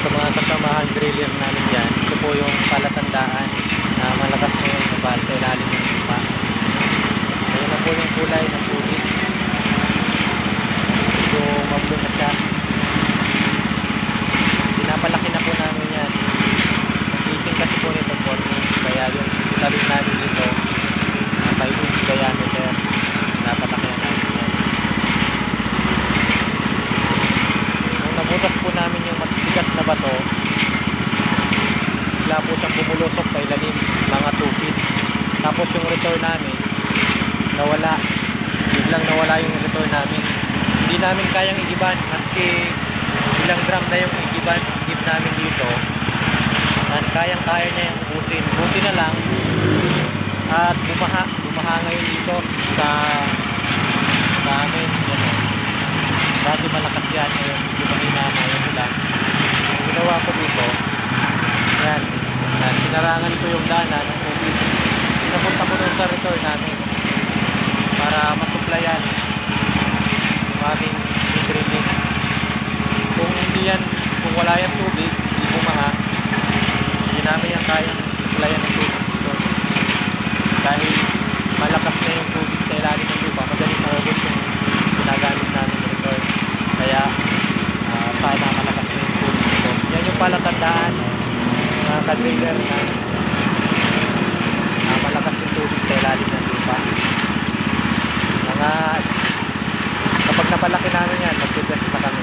sa mga kasamahan driller namin dyan, ito po yung palatandaan na malakas na yung nabal sa ilalim ng lupa. Ayan na po yung kulay ng tubig. Medyo mablue na siya. Pinapalaki na po namin yan. Nag-ising kasi po nito 4 kaya yung talim namin dito 5 inch diameter. Pinapalaki na namin yan. Nung nabutas po namin yung matigas na bato, bigla po siyang bumulusok sa ilalim, mga 2 feet. Tapos yung return namin nawala, biglang nawala yung return namin. Hindi namin kayang igiban, maski ilang gram na yung igib namin dito, at kayang-kaya niya yung ubusin. Buti na lang at bumaha ngayon dito sa amin. Yan, dati malakas yan, ngayon medyo mahina na yung ulan. Ang ginawa ko dito, yan, sinarangan ko yung daanan ng tubig. Pinapunta ko doon sa return namin para masuplayan yung aming drilling. Kung hindi yan, kung wala yan tubig, hindi bumaha, hindi namin yan kayang suplayan ng tubig dito. Dahil malakas na yung tubig sa ilalim ng lupa, madaling maubos yung ginagamit namin ng return. Kaya sana malakas na yung tubig dito. Yan yung palatandaan mga ka-driller na malakas yung tubig sa ilalim ng lupa. Kapag napalaki namin yan, mag-test na kami.